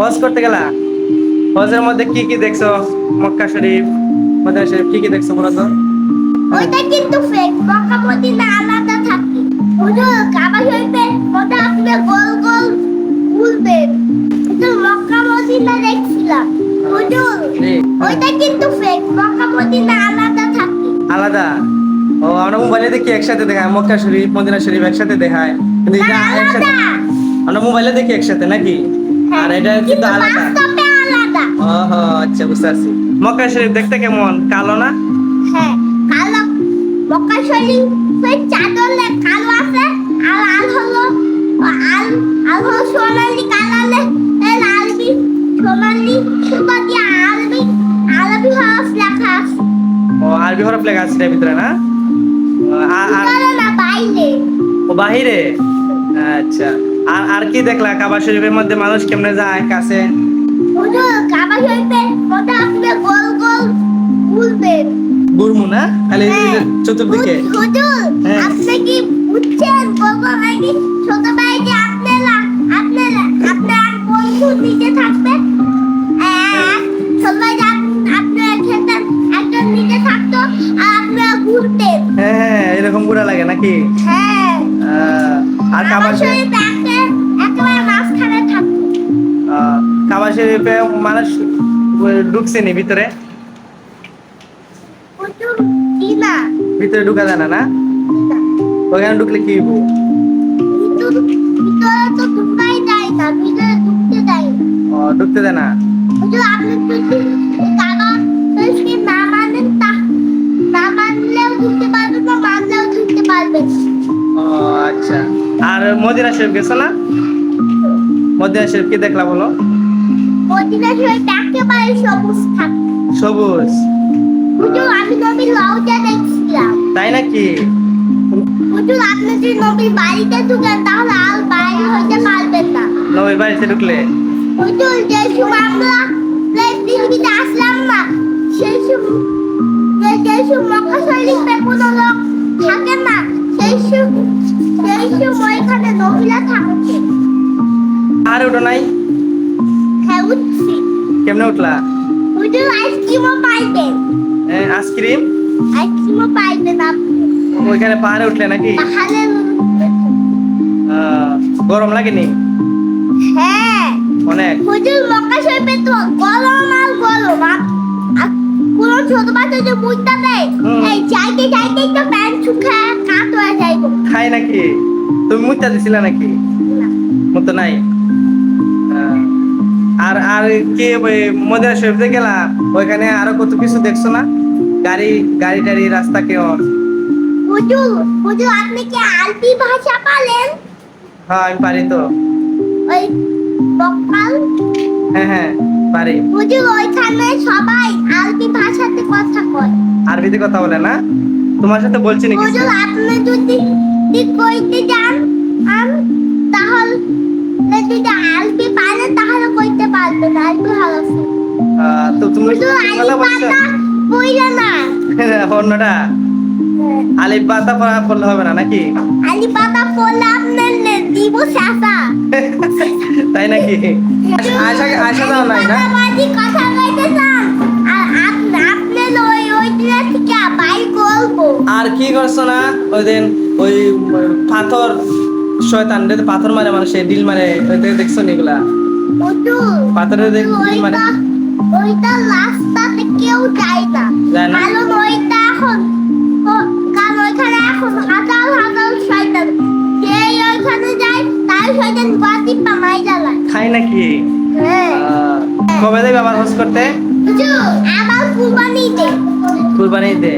হজ করতে গেলা, হজের মধ্যে কি কি দেখছো? মক্কা শরীফ, মদিনা শরীফ, কি কি দেখছো বলো তো? ওইটা কিন্তু ফেক, মক্কা মদিনা আলাদা থাকে। হুজুর কাবা শরীফের মধ্যে আপনি গোল গোল ঘুরবেন, কিন্তু মক্কা মদিনা দেখছিলাম। হুজুর ওইটা কিন্তু ফেক, মক্কা মদিনা আলাদা থাকে। আলাদা? ও, আমরা মোবাইলে দেখি একসাথে দেখায়, মক্কা শরীফ মদিনা শরীফ একসাথে দেখায়, কিন্তু না, এটা একসাথে আলাদা। আমরা মোবাইলে দেখি একসাথে নাকি? হ্যাঁ, আর এটা কিন্তু কিন্তু আলাদা। বাস্তবে আলাদা। ওহো, আচ্ছা, বুঝতে পারছি। মক্কা শরীফ দেখতে কেমন? কালো না? হ্যাঁ, কালো। মক্কা শরীফের চাদরে কালো আছে, আর আল হলো আল আল হলো সোনালী কালারে, এর আরবি সোনালী সুতো দিয়ে আরবি আরবি হরফ লেখা আছে। ও, আরবি হরফ লেখা আছে এর ভিতরে না? ভিতরে না, বাইরে। ও, বাহিরে। আচ্ছা। আর আর কি দেখলা? কাবা শরীফের মধ্যে মানুষ কেমনে যায় কাছে? হুজুর কাবা শরীফের মধ্যে আপনি গোল গোল ঘুরবেন। গুরমু না খালি হ্যাঁ। চতুর্দিকে? হুজুর হ্যাঁ। আপনি কি বুঝছেন? গোল গোল নাকি ছোট ভাই যে আপনার বন্ধু নিচে থাকবে, ছোট ভাই যে আপনার খেতে একজন নিচে থাকতো, আর আপনারা ঘুরতেন। হ্যাঁ হ্যাঁ, এরকম ঘোরা লাগে নাকি? হ্যাঁ, আর কাবা কাবা শরীফ, শরীফ একেবারে মাঝখানে থাকতো। কাবা শরীফে মানুষ ঢুকছে নি ভিতরে? হুজুর কি না, ভিতরে ঢুকা যায় না না? ওখানে ঢুকলে কি হইব? ভিতরে তো ঢুকাই যায় না, ভিতরে ঢুকতে দেয় না। ও, ঢুকতে দেয় না? হুজুর আপনি যদি কাবা শরীফকে না মানেন, না মানলেও ঢুকতে পারবেন, না মানলেও ঢুকতে পারবেন। ও, আচ্ছা। আর মদিনা শরীফ গেছো না? মদিনা শরীফ কি দেখলা বলো? মদিনা শরীফ একেবারে সবুজ থাকে। সবুজ? হুজুর আমি নবীর রওজা দেখছিলাম। তাই নাকি? হুজুর আপনি যদি নবীর বাড়িতে ঢুকেন, তাহলে আর বাইরে হইতে পারবেন না। নবীর বাড়িতে ঢুকলে? হুজুর যে সময় আমরা পৃথিবীতে আসলাম না, সেই সময় মক্কা শরীফে কোনো লোক থাকে না, সেই সময় এখানে মহিলা থাকছে। আর ওটা নাই? হ্যাঁ, উঠছি। কেমনে উঠলা? হুজুর আইসক্রিমও পাইবেন, আইসক্রিম? আইসক্রিমও পাইবেন আপনি। ওইখানে পাহাড়ে উঠলে নাকি? পাহাড়ে গরম লাগেনি? হ্যাঁ। অনেক? হুজুর মক্কা শরীফে তো গরম আর গরম, আর কোন ছোট বাচ্চা যে বুঝতে দেয়, এই চাইতে চাইতে তো প্যান্ট শুকায় কাত হয়ে যাইব। খাই নাকি? তুমি মুত্তা দিছিলা নাকি? মতো নাই? আর আর কি মদিনা শরীফে গেলা, ওইখানে আরো কত কিছু দেখছো না? গাড়ি গাড়ি টাড়ি, রাস্তা কেমন? হুজুর আপনি কি আরবি ভাষা পারেন? হ্যাঁ, আমি পারি তো। ওই বকাল। হ্যাঁ হ্যাঁ, পারি। হুজুর ওইখানে সবাই আরবি ভাষাতে কথা কয়। আরবিতে কথা বলে না? তোমার সাথে বলছি নাকি? হুজুর আপনি যদি কইতে যান, তাহলে যদি আরবি পারেন তাহলে কইতে পারবেন আরবি হরফ। তো তুমি হুজুর কথা আলিফ বলছো? বাতা কইরা না। অন্যটা আলিফ বাতা পড়লে হবে না নাকি? আলিফ বাতা পড়লে আপনার দিব শাসা। তাই নাকি? আয়সা আয়সা দাও নাই না? বাজি কথা কইতে চান, আর আপনি ওই দিন থেকে বাই করবো। আর কি করছো না ওই দিন? ওই পাথর, শয়তান রে পাথর মারে, মানুষে ডিল মারে, দেখছো নি এগুলা? পাথরের ডিল মারে। ওইটা রাস্তাতে কেউ যায় না, যায় না? কারণ ওইটা কারণ ওইখানে এখন হাজার হাজার শয়তান, যে ওইখানে যায় তার শয়তান বাতি পামাই জ্বালায়। খাই নাকি? হ্যাঁ। কবে দেবে আবার হজ করতে? আবার কুরবানিতে। কুরবানিতে?